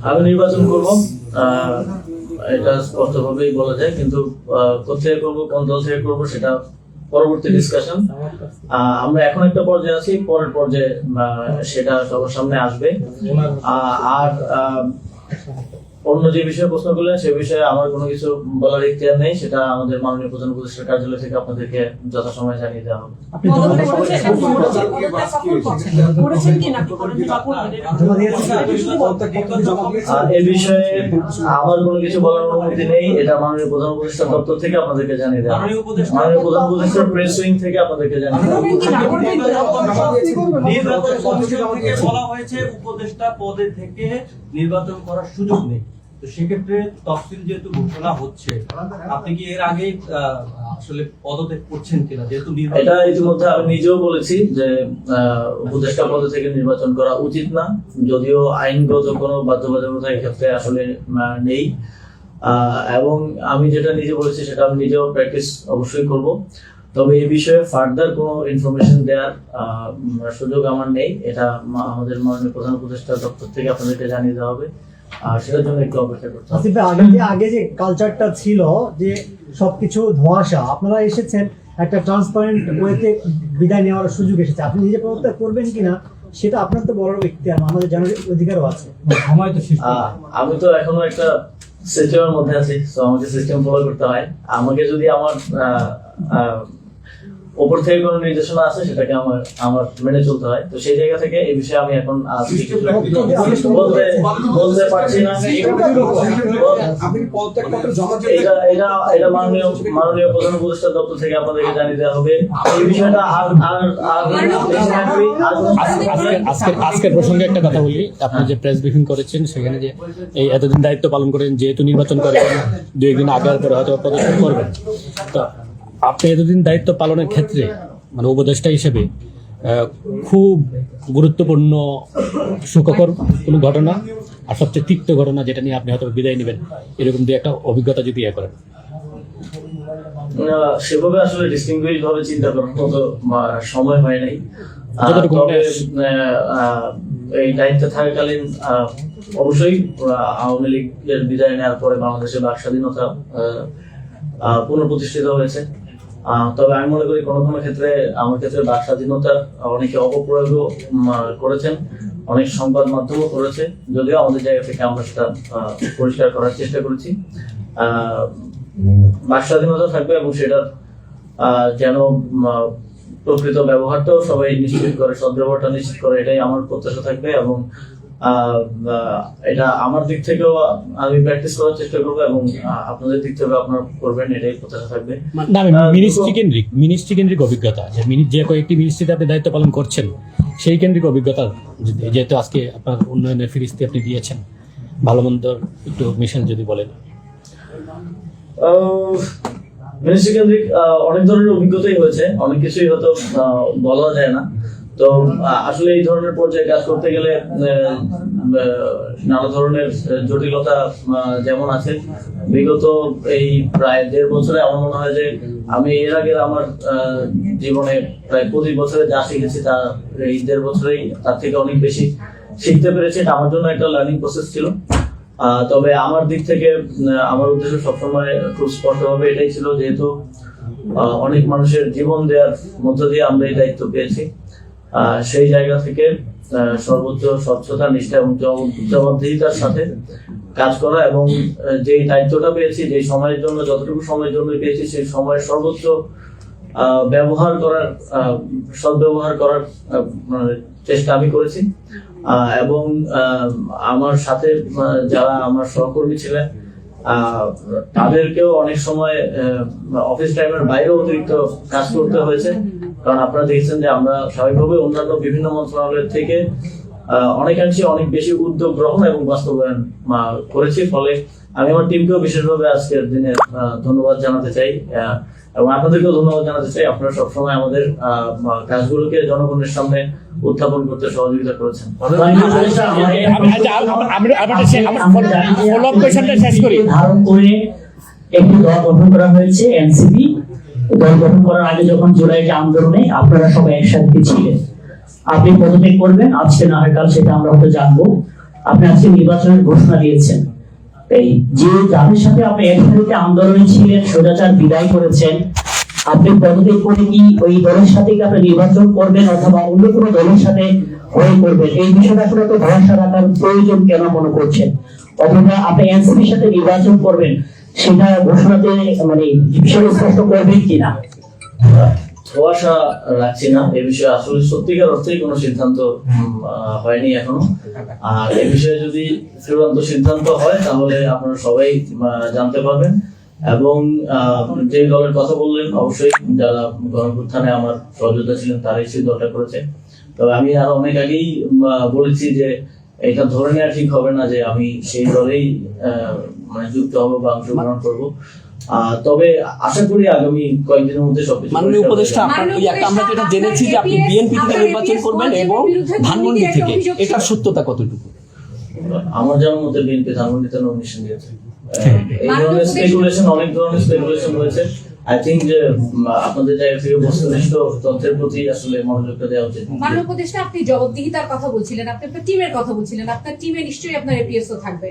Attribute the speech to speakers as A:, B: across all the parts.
A: আমি নির্বাচন করব, এটা স্পষ্টভাবেই বলা যায়, কিন্তু কোথায় করব, কোন দল থেকে করব, সেটা পরবর্তী ডিসকাশন। আমরা এখন একটা পর্যায়ে আছি, পরের পর্যায়ে সেটা সবার সামনে আসবে। আর অন্য যে বিষয়ে প্রশ্ন করলেন সে বিষয়ে আমার কোনো কিছু বলার ইখতিয়ার নেই, সেটা আমাদের মাননীয় প্রধান উপদেষ্টার কার্যালয় থেকে আপনাদেরকে যথাসময়ে জানিয়ে দেওয়া হবে। এ বিষয়ে আমার কোনো কিছু বলার অনুমতি নেই, এটা মাননীয় প্রধান উপদেষ্টার দপ্তর থেকে আপনাদেরকে জানিয়ে দেওয়া হবে। মাননীয় প্রধান উপদেষ্টার প্রেস উইং থেকে আপনাদেরকে জানিয়ে দেওয়া হবে।
B: নির্বাচন কমিশন থেকে বলা হয়েছে উপদেষ্টা পদে থেকে নির্বাচন করার সুযোগ নেই। তো সেক্ষেত্রে তফসিল যেহেতু ঘোষণা হচ্ছে, আপনি কি এর আগে আসলে পদত্যাগ করছেন কিনা? যেহেতু
A: এটা ইতিমধ্যে আমি নিজেও বলেছি যে উপদেষ্টা পদ থেকে নির্বাচন করা উচিত না, যদিও আইনগত কোনো বাধ্যবাধকতা এক্ষেত্রে আসলে নেই। এবং আমি যেটা নিজে বলেছি সেটা আমি নিজেও প্র্যাকটিস অবশ্যই করব। তবে এই বিষয়ে ফার্দার কোনো ইনফরমেশন দেওয়ার সুযোগ আমার নেই, এটা আমাদের মাননীয় প্রধান উপদেষ্টা দপ্তর থেকে আপনাদেরকে জানিয়ে দেওয়া হবে। আর সেটার জন্য একটু অপেক্ষা করতে হবে।
C: আগে যে কালচারটা ছিল যে সবকিছু ধোঁয়াশা, আপনারা এসেছেন একটা ট্রান্সপারেন্ট ওয়েতে বিদায় নেওয়ার সুযোগ এসেছে। আপনি নিজে পদত্যাগ করবেন কিনা সেটা আপনার তো বড় ব্যক্তি, আমাদের জানার অধিকারও আছে।
A: আমি তো এখনো একটা সিস্টেমের মধ্যে আছি, তো আমাকে সিস্টেম ফলো করতে হয়। আমাকে যদি আমার উপর থেকে কোনো নির্দেশনা আছে সেটাকে আমার মেনে চলতে হয়। তো সেই জায়গা থেকে এই বিষয়ে আমি এখন বলতে পারছি না। এটা মাননীয় প্রধান উপদেষ্টা দপ্তর থেকে আপনাদেরকে জানিয়ে দেওয়া হবে। এই বিষয়টা
D: আজকের প্রসঙ্গে একটা কথা বলি। আপনি যে প্রেস ব্রিফিং করেছেন সেখানে যে এই এতদিন দায়িত্ব পালন করেন, যেহেতু নির্বাচন করেন, 2 একদিন আগে পরে হয়তো প্রদর্শন করবেন, তো আপনি এতদিন দায়িত্ব পালনের ক্ষেত্রে মানে উপদেষ্টা হিসেবে খুব গুরুত্বপূর্ণ সুখকর কোনো ঘটনা আর সবচেয়ে তিক্ত ঘটনা যেটা নিয়ে আপনি হয়তো বিদায় নেবেন, এরকম দিয়ে একটা অভিজ্ঞতা যদি করেন।
A: সেভাবে আসলে ডিস্টিংগুইশ ভাবে চিন্তা করার মতো সময় হয় নাই। তবে এই দায়িত্বে থাকাকালীন অবশ্যই আওয়ামী লীগের বিদায় নেওয়ার পরে বাংলাদেশের বাক স্বাধীনতা পুনঃপ্রতিষ্ঠিত হয়েছে। তবে আমি মনে করি কোনো কোনো ক্ষেত্রে আমার ক্ষেত্রে বাক স্বাধীনতার অনেকে অপপ্রয়োগও করেছেন, অনেক সংবাদ মাধ্যমও করেছে, যদিও আমাদের জায়গা থেকে আমরা সেটা পরিষ্কার করার চেষ্টা করেছি। বাক স্বাধীনতা থাকবে এবং সেটার যেন প্রকৃত ব্যবহারটাও সবাই নিশ্চিত করে, সদ্ব্যবহারটা নিশ্চিত করে, এটাই আমার প্রত্যাশা থাকবে। এবং এটা আমার দিক থেকেও আমি প্র্যাকটিস করার চেষ্টা করবো এবং আপনাদের দিক থেকে আপনারা করবেন, এটাই প্রত্যাশা থাকবে।
D: মিনিস্ট্রি কেন্দ্রিক অভিজ্ঞতা, যে কয়েকটি মিনিস্ট্রিতে আপনি দায়িত্ব পালন করছেন সেই কেন্দ্রিক অভিজ্ঞতা, যেহেতু আজকে আপনার উন্নয়নের ফিরিস্তি আপনি দিয়েছেন, ভালো মন্দ একটু মিশন যদি বলেন।
A: মিনিস্ট্রি কেন্দ্রিক অনেক ধরনের অভিজ্ঞতাই হয়েছে, অনেক কিছুই হয়তো বলা যায় না। তো আসলে এই ধরনের পর্যায়ে কাজ করতে গেলে নানা ধরনের জটিলতা যেমন আছে। বিগত এই প্রায় 1.5 বছরে আমার মনে হয় যে আমি এর আগে আমার জীবনে প্রায় 25 বছরে যা শিখেছি তা এই 1.5 বছরেই তার থেকে অনেক বেশি শিখতে পেরেছি। এটা আমার জন্য একটা লার্নিং প্রসেস ছিল। তবে আমার দিক থেকে আমার উদ্দেশ্য সবসময় খুব স্পষ্টভাবে এটাই ছিল, যেহেতু অনেক মানুষের জীবন দেওয়ার মধ্য দিয়ে আমরা এই দায়িত্ব পেয়েছি, সেই জায়গা থেকে সর্বোচ্চ স্বচ্ছতা, নিষ্ঠা এবং জবাবদিহিতার সাথে কাজ করা এবং যে দায়িত্বটা পেয়েছি, যে সময়ের জন্য যতটুকু সময়ের জন্য পেয়েছি সেই সময়ের সর্বোচ্চ ব্যবহার করার, সদ্ব্যবহার করার চেষ্টা আমি করেছি। এবং আমার সাথে যারা আমার সহকর্মী ছিলেন তাদেরকেও অনেক সময় অফিস টাইমের বাইরেও অতিরিক্ত কাজ করতে হয়েছে, কারণ আপনারা দেখছেন যে আমরা স্বাভাবিকভাবে অন্যান্য বিভিন্ন মন্ত্রণালয়ের থেকে অনেকাংশে অনেক বেশি উদ্যোগ গ্রহণ এবং বাস্তবায়ন করেছি। ফলে আমি আমার টিমকেও বিশেষভাবে আজকের দিনে ধন্যবাদ জানাতে চাই এবং আপনাদেরকেও ধন্যবাদ জানাতে চাই। আপনারা সবসময় আমাদের কাজগুলোকে জনগণের সামনে উত্থাপন করতে সহযোগিতা করেছেন।
E: ধারণ করে একটি দল গঠন করা হয়েছে এনসিপি। দল গঠন করার আগে যখন জুলাইতে আন্দোলনে আপনারা সবাই একসাথে ছিলেন, আপনি পদত্যাগ করবেন আজকে না হয় কাল, সেটা আমরা হয়তো জানবো। আপনি আজকে নির্বাচনের ঘোষণা দিয়েছেন, এই যে যাদের সাথে আপনি এক তারিখে আন্দোলনে ছিলেন, স্বৈরাচার বিদায় করেছেন, আপনি পদত্যাগ করে কি ওই দলের সাথে কি আপনি নির্বাচন করবেন অথবা অন্য কোনো দলের সাথে হয়ে করবেন? এই বিষয়টা আসলে তো ভরসা রাখার প্রয়োজন কেন মনে করছেন? অথবা আপনি এনসিপির সাথে নির্বাচন করবেন, সেটা ঘোষণাতে মানে বিষয় স্পষ্ট করবেন কিনা?
A: ধোয়াশা রাখছি না এ বিষয়ে, আসলে সত্যিকার অর্থেই কোনো সিদ্ধান্ত হয়নি এখনো। আর এ বিষয়ে যদি চূড়ান্ত সিদ্ধান্ত হয় তাহলে আপনারা সবাই জানতে পারবেন। এবং যে দলের কথা বললেন, অবশ্যই যারা গণঅভ্যুত্থানে আমার সহযোগিতা ছিলেন তারাই সেই দলটা করেছে। তবে আমি আরো অনেক আগেই বলেছি যে এটা ধরে নেওয়া ঠিক হবে না যে আমি সেই দলেই মানে যুক্ত হবো বা অংশগ্রহণ করবো। তবে আশা করি আগামী কয়েকদিনের মধ্যে সবকিছু
F: মাননীয় উপদেষ্টা, আমরা যেটা জেনেছি যে আপনি বিএনপি থেকে নির্বাচন করবেন এবং ধানমন্ডি থেকে, এটার সত্যতা কতটুকু?
A: আমার জানার মধ্যে বিএনপি ধানমন্ডিতে নমিনেশন দিয়েছে। এই ধরনের স্পেকুলেশন, অনেক ধরনের স্পেকুলেশন হয়েছে। আই থিঙ্ক যে আপনাদের জায়গা থেকে বস্তুনিষ্ঠ তথ্যের প্রতি আসলে মনোযোগটা দেওয়া উচিত।
G: মাননীয় উপদেষ্টা, আপনি জবাবদিহিতার কথা বলছিলেন, আপনি আপনার টিমের কথা বলছিলেন, আপনার টিমে নিশ্চয়ই আপনার এপিএসও থাকবে।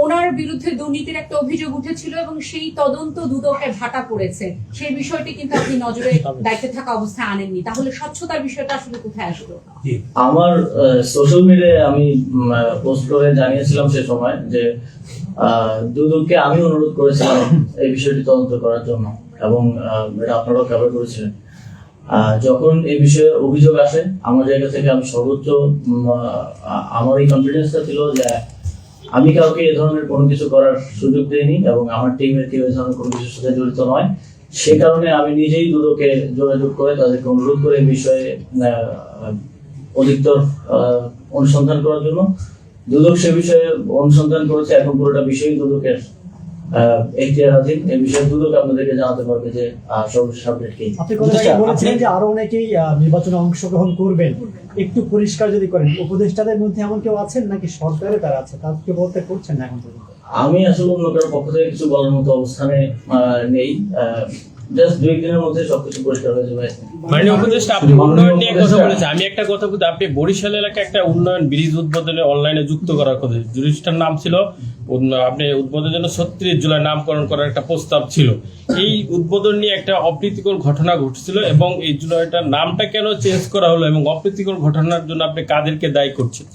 G: ওনার বিরুদ্ধে দুর্নীতির একটা অভিযোগ উঠেছিল এবং সেই তদন্ত দুদকে ভাটা পড়েছে, সেই বিষয়টি কিন্তু আপনি নজরে দায়িত্বে থাকা অবস্থায় আনেননি, তাহলে স্বচ্ছতার বিষয়টা আসলে কোথায় আসলো?
A: আমার সোশ্যাল মিডিয়ায় আমি পোস্ট করে জানিয়েছিলাম সে সময় যে দুদককে আমি অনুরোধ করেছিলাম এই বিষয়টি তদন্ত করার জন্য, এবং এটা আপনারাও কভার করেছিলেন। যখন এই বিষয়ে অভিযোগ আসে আমার জায়গা থেকে আমি সর্বোচ্চ আমার এই কনফিডেন্সটা ছিল যে আমি কাউকে এ ধরনের কোনো কিছু করার সুযোগ দেইনি এবং আমার টিমের কেউ এ ধরনের কোনো কিছুর সাথে জড়িত নয়। সে কারণে আমি নিজেই দুদকে যোগাযোগ করে তাদেরকে অনুরোধ করে এই বিষয়ে অধিকতর অনুসন্ধান করার জন্য। দুদক সে বিষয়ে অনুসন্ধান করেছে, এখন পুরোটা বিষয় দুদকের এখতিয়ারাধীন। এই বিষয়ে দুদক আপনাদেরকে জানাতে পারবে যে সর্বশেষ আপডেট কি।
C: আপনি কথা বলেছিলেন যে আরো অনেকেই নির্বাচনে অংশগ্রহণ করবেন, একটু পরিষ্কার যদি করেন, উপদেষ্টাদের মধ্যে এমন কেউ আছেন নাকি সরকারে তারা আছে, তাদেরকে বলতে করছেন না এখন পর্যন্ত?
A: আমি আসলে অন্য কারোর পক্ষ থেকে কিছু বলার মতো অবস্থানে নেই। জাস্ট 2 দিনের মধ্যে সবকিছু পরিষ্কার হয়ে যাবে।
H: মাননীয় উপদেষ্টা, আপনি উন্নয়ন নিয়ে কথা বলেছেন, আমি একটা কথা বলতে, আপনি বরিশাল এলাকায় একটা উন্নয়ন ব্রিজ উদ্বোধনে অনলাইনে যুক্ত করার কথা, ব্রিজটার নাম ছিল আপনি উদ্বোধনের জন্য 36 জুলাই নামকরণ করার একটা প্রস্তাব ছিল। এই উদ্বোধন নিয়ে একটা অপ্রীতিকর ঘটনা ঘটছিল এবং এই জুলাইটার নামটা কেন চেঞ্জ করা হলো এবং অপ্রীতিকর ঘটনার জন্য আপনি কাদেরকে দায়ী করছেন?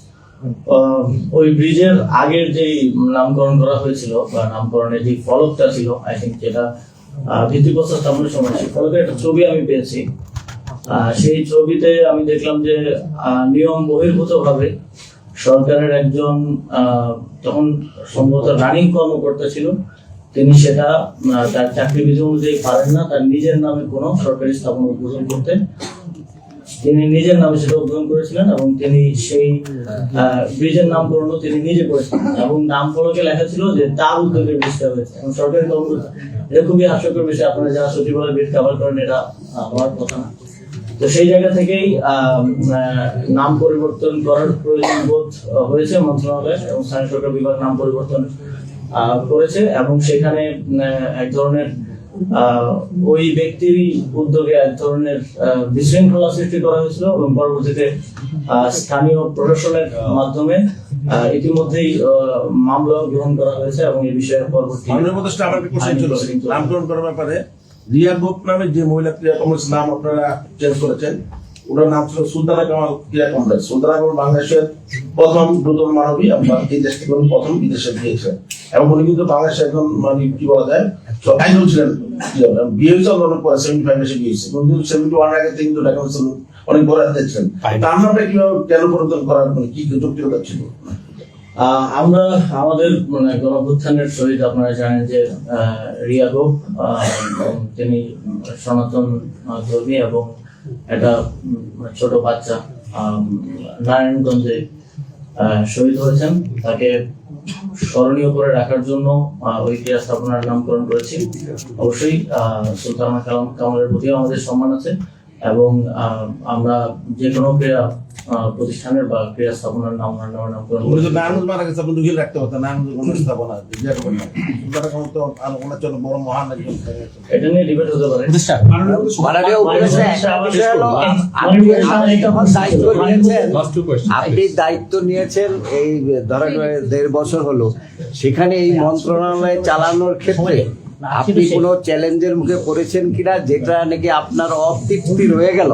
A: ওই ব্রিজের আগের যে নামকরণ করা হয়েছিল বা নামকরণের যে ফলকটা ছিল, আই থিঙ্ক যেটা ভিত্তিপ্রস্তর স্থাপনের সময়, সেই ফলকের একটা ছবি আমি পেয়েছি। সেই ছবিতে আমি দেখলাম যে নিয়ম বহির্ভূত ভাবে সরকারের একজন তখন সম্ভবত রানিং কর্মকর্তা ছিল, তিনি সেটা তার চাকরি বিধি অনুযায়ী পারেন না তার নিজের নামে কোনো সরকারি স্থাপনা উদ্বোধন করতে। তিনি নিজের নামে সেটা উদ্বোধন করেছিলেন এবং তিনি সেই ব্রিজের নামকরণও তিনি নিজে করেছিলেন এবং নাম ফলকে লেখা ছিল যে তার উদ্যোগে ব্রিজটা হয়েছে এবং সরকারি কর্মকর্তা। এটা খুবই হাস্যকর বিষয়, আপনারা যারা সচিবালয় ব্রিজ কভার করেন, এটা হওয়ার কথা না। তো সেই জায়গা থেকেই নাম পরিবর্তন করার প্রয়োজন বোধ হয়েছে মন্ত্রণালয় এবং স্থানীয় সরকার বিভাগ নাম পরিবর্তন করেছে এবং সেখানে এক ধরনের ওই ব্যক্তির উদ্যোগে এক ধরনের বিশৃঙ্খলা সৃষ্টি করা হয়েছিল এবং পরবর্তীতে স্থানীয় প্রশাসনের মাধ্যমে ইতিমধ্যেই মামলা গ্রহণ করা হয়েছে এবং এই বিষয়ে পরবর্তী
I: নামকরণ করার ব্যাপারে রিয়া গোপ নামে যে মহিলা ক্রীড়া কমপ্লেক্স নাম আপনারা চেঞ্জ করেছেন, ওটার নাম ছিল সুলতানা কামাল ক্রীড়া কমপ্লেক্স। সুলতানা কামাল বাংলাদেশের প্রথম দ্রুততম মানবী এবং এই দেশ থেকে প্রথম বিদেশে গিয়েছিলেন এবং উনি কিন্তু বাংলাদেশের একজন মানে কি বলা যায় আইডল ছিলেন। বিয়ে হয়েছে অনেক পরে 75 এসে বিয়ে হয়েছে, কিন্তু 71 আগে থেকে কিন্তু ঢাকা অনেক বড় দিয়েছিলেন। তার নামটা কিভাবে কেন পরিবর্তন করার মানে কি যৌক্তিকতা ছিল?
A: আমরা আমাদের গণঅভ্যুত্থানের শহীদ, আপনারা জানেন যে রিয়া গোপ, তিনি সনাতন ধর্মী এবং একটা ছোট বাচ্চা নারায়ণগঞ্জে শহীদ হয়েছেন। তাকে স্মরণীয় করে রাখার জন্য ওই ক্রীড়া স্থাপনার নামকরণ করেছি। অবশ্যই সুলতানা কামালের প্রতিও আমাদের সম্মান আছে এবং আমরা যে কোনো ক্রীড়া প্রতিষ্ঠানের বা ক্রীড়া স্থাপনার নাম নামকরণ
I: উনি তো
A: করেছেন।
I: নারায়ণগঞ্জ মারা গেছে, আপনি ঢুকিয়ে রাখতে পারতেন নারায়ণগঞ্জ কোনো স্থাপনা যে করবেন না। সুন্দর কামাল তো আর ওনার জন্য বড় মহান একজন।
A: এটা নিয়ে ডিবেট হতে পারে।
D: উপদেষ্টা,
J: মাননীয় উপদেষ্টা, একটা বিষয় হলো আপনি দায়িত্ব নিয়েছেন এই ধরেন 1.5 বছর হলো, সেখানে এই মন্ত্রণালয় চালানোর ক্ষেত্রে আপনি কোনো চ্যালেঞ্জের মুখে পড়েছেন কিনা, যেটা নাকি আপনার অতৃপ্তি রয়ে গেল,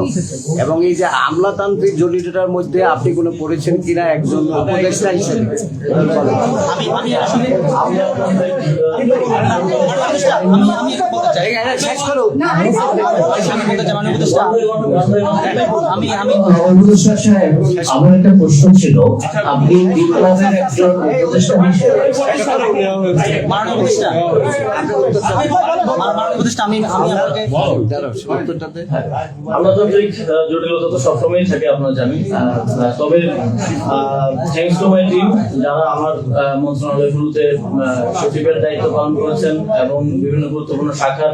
J: এবং এই যে আমলাতান্ত্রিক জটিলতার মধ্যে আপনি কোনো পড়েছেন কিনা একজন উপদেষ্টা হিসেবে? শেষ করুন।
E: উপদেষ্টা সাহেব, আমার একটা প্রশ্ন ছিল, আপনি বিপ্লবের একজন উপদেষ্টা হিসেবে
A: আমলাতান্ত্রিক জটিলতা তো সবসময়ই থাকে, আপনারা জানেন। তবে থ্যাঙ্কস টু মাই টিম, যারা আমার মন্ত্রণালয় শুরুতে সচিবের দায়িত্ব পালন করেছেন এবং বিভিন্ন গুরুত্বপূর্ণ শাখার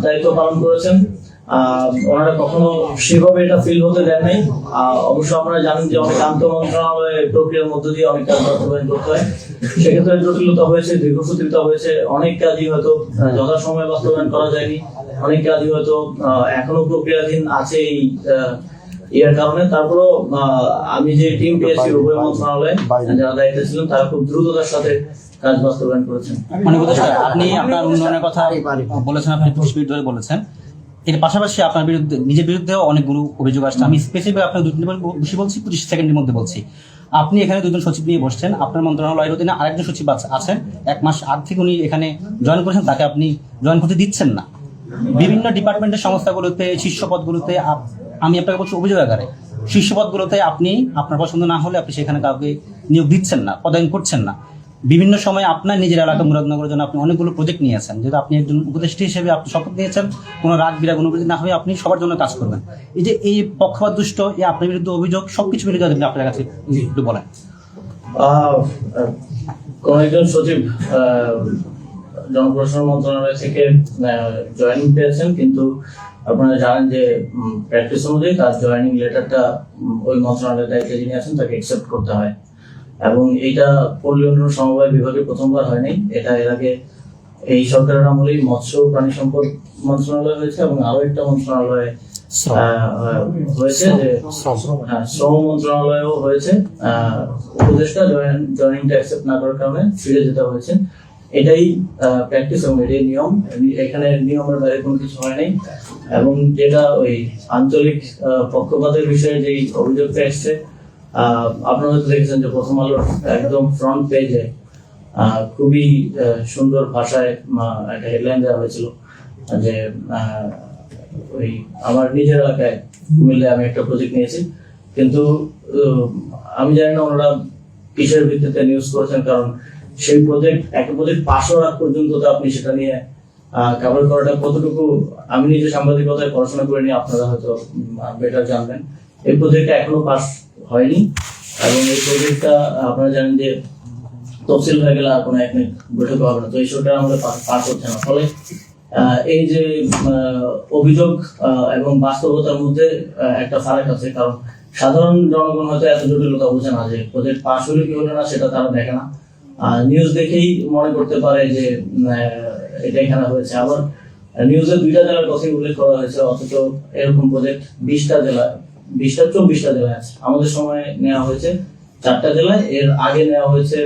A: দায়িত্ব পালন করেছেন। ওনারা কখনো সেভাবে এটা ফিল হতে দেন নাই। অবশ্য আপনারা জানেন যে অনেক আন্তঃ মন্ত্রণালয় প্রক্রিয়ার মধ্য দিয়ে অনেক কাজ বাস্তবায়ন করতে হয়, সেক্ষেত্রে জটিলতা হয়েছে, দীর্ঘসূত্রিতা হয়েছে, অনেক কাজই হয়তো যথাসময়ে বাস্তবায়ন করা যায়নি, অনেক কাজই হয়তো এখনো প্রক্রিয়াধীন আছে এই এর কারণে। তারপরেও আমি যে টিম পেয়েছি উভয় মন্ত্রণালয়ে যারা দায়িত্বে ছিলেন, তারা খুব দ্রুততার সাথে কাজ বাস্তবায়ন করেছেন।
D: মানে উপদেষ্টা, আপনি আপনার উন্নয়নের কথা বলেছেন, আপনি পুলিশ বিরুদ্ধে বলেছেন, এর পাশাপাশি আপনার বিরুদ্ধে নিজের বিরুদ্ধেও অনেকগুলো অভিযোগ আসছে। আমি স্পেসিফিক আপনার দুটি বেশি বলছি, 25 সেকেন্ডের মধ্যে বলছি। আপনি এখানে দুজন সচিব নিয়ে বসছেন, আপনার মন্ত্রণালয়ের অধীনে আরেকজন সচিব আছেন, 1 মাস আগ থেকে উনি এখানে জয়েন করেছেন, তাকে আপনি জয়েন করতে দিচ্ছেন না। বিভিন্ন ডিপার্টমেন্টের সংস্থাগুলোতে, শীর্ষ পদগুলোতে আমি আপনাকে বলছি অভিযোগ আকারে, শীর্ষ পদগুলোতে আপনি আপনার পছন্দ না হলে আপনি সেখানে কাউকে নিয়োগ দিচ্ছেন না, পদায়ন করছেন না। বিভিন্ন সময় আপনার নিজের এলাকা মুরাদনগরের জন্য আপনি অনেকগুলো প্রজেক্ট নিয়েছেন, যেহেতু আপনি একজন উপদেষ্টা হিসেবে আপনি শপথ নিয়েছেন কোনো রাগ বিরাগ অনুভূতি না হয়ে আপনি সবার জন্য কাজ করবেন। এই যে এই পক্ষপাত দুষ্ট, এই আপনার বিরুদ্ধে অভিযোগ, সবকিছু মিলে যদি আপনার কাছে একটু বলেন।
A: কোন একজন সচিব জনপ্রশাসন মন্ত্রণালয় থেকে জয়েনিং পেয়েছেন, কিন্তু আপনারা জানেন যে প্র্যাকটিস অনুযায়ী তার জয়েনিং লেটারটা ওই মন্ত্রণালয়ের দায়িত্বে যিনি আছেন তাকে অ্যাকসেপ্ট করতে হয়, এবং এইটা পল্লী উন্নয়ন সমবায় বিভাগে প্রথমবার হয়নি। এটা এর আগে এই সরকারের আমলেই মৎস্য প্রাণী সম্পদ মন্ত্রণালয় হয়েছে এবং আরো একটা মন্ত্রণালয় হয়েছে, যে শ্রম মন্ত্রণালয়ও হয়েছে। উপদেষ্টা জয়েনিংটা অ্যাকসেপ্ট না করার কারণে ফিরে যেতে হয়েছে। এটাই প্র্যাকটিস এবং এটাই নিয়ম, এখানে নিয়মের বাইরে কোনো কিছু হয় নাই। এবং যেটা ওই আঞ্চলিক পক্ষপাতের বিষয়ে যে অভিযোগটা এসছে, আপনারা হয়তো দেখেছেন যে প্রথম আলোর একদম ফ্রন্ট পেজে খুবই সুন্দর ভাষায় একটা হেডলাইন দেওয়া হয়েছিল যে ওই আমার নিজের এলাকায় কুমিল্লায় আমি একটা প্রজেক্ট নিয়েছি, কিন্তু আমি জানি না ওনারা কিসের ভিত্তিতে নিউজ করেছেন, কারণ সেই একটা প্রজেক্ট পাশ হওয়ার আগ পর্যন্ত তো আপনি সেটা নিয়ে কভার করাটা কতটুকু, আমি নিজে সাংবাদিকতায় পড়াশোনা করে নিয়ে আপনারা হয়তো বেটার জানবেন। এই প্রজেক্টটা এখনো পাস হয়নি, এবং এই প্রজেক্টটা আপনারা জানেন যে তফসিল হয়ে গেলে আর কোনো এক মিনিট বৈঠক হবে না, তো এই সরকার আমাদের পাস হচ্ছে না। ফলে এই যে অভিযোগ এবং বাস্তবতার মধ্যে একটা ফারাক আছে, কারণ সাধারণ জনগণ হয়তো এত জটিলতা বোঝে না যে প্রজেক্ট পাস হলে কি হলো না সেটা তারা দেখে না, নিউজ দেখেই মনে করতে পারে যে এটা এখানে হয়েছে। আবার নিউজে 2টা জেলার কথাই উল্লেখ করা হয়েছে, অথচ এরকম প্রজেক্ট 20টা জেলা 24টা জেলায় আছে। আমাদের সময় নেওয়া হয়েছে 4টা জেলায়, এর আগে নেওয়া হয়েছে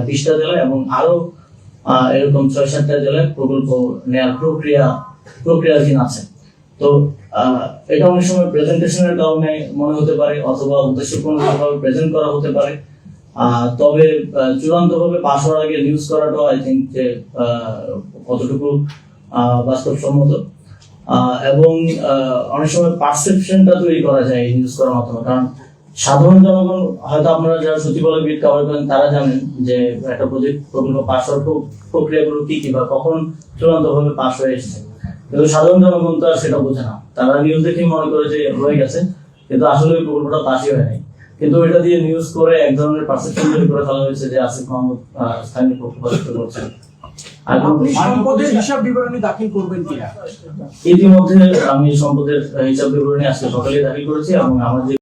A: 20টা জেলায়, এবং আরো এরকম 6-7টা জেলায় প্রকল্প নেওয়ার প্রক্রিয়াধীন আছে। তো এটা অনেক সময় প্রেজেন্টেশনের কারণে মনে হতে পারে, অথবা উদ্দেশ্যপূর্ণভাবে প্রেজেন্ট করা হতে পারে। তবে চূড়ান্তভাবে পাস হওয়ার আগে নিউজ করাটাও আই থিঙ্ক যে কতটুকু বাস্তবসম্মত, এবং অনেক সময় পারসেপশনটা তৈরি করা যায় এই নিউজ করার মাধ্যমে। কারণ সাধারণ জনগণ হয়তো আপনারা যারা সচিবালয় বিট কভার করেন তারা জানেন যে একটা প্রকল্প পাস হওয়ার প্রক্রিয়াগুলো কি কি বা কখন চূড়ান্তভাবে পাস হয়ে এসেছে, কিন্তু সাধারণ জনগণ তো আর সেটা বোঝে না। তারা নিউজ দেখেই মনে করে যে হয়ে গেছে, কিন্তু আসলে ওই প্রকল্পটা পাসই হয় নাই। কিন্তু এটা দিয়ে নিউজ করে এক ধরনের পারসেপশন তৈরি করে ফেলা হয়েছে যে আসিফ মাহমুদ স্থানীয় পক্ষপাতিত্ব করছেন।
F: সম্পদের হিসাব বিবরণী দাখিল করবেন কিনা?
A: ইতিমধ্যে আমি সম্পদের হিসাব বিবরণী আজকে সকালে দাখিল করেছি, এবং আমার যে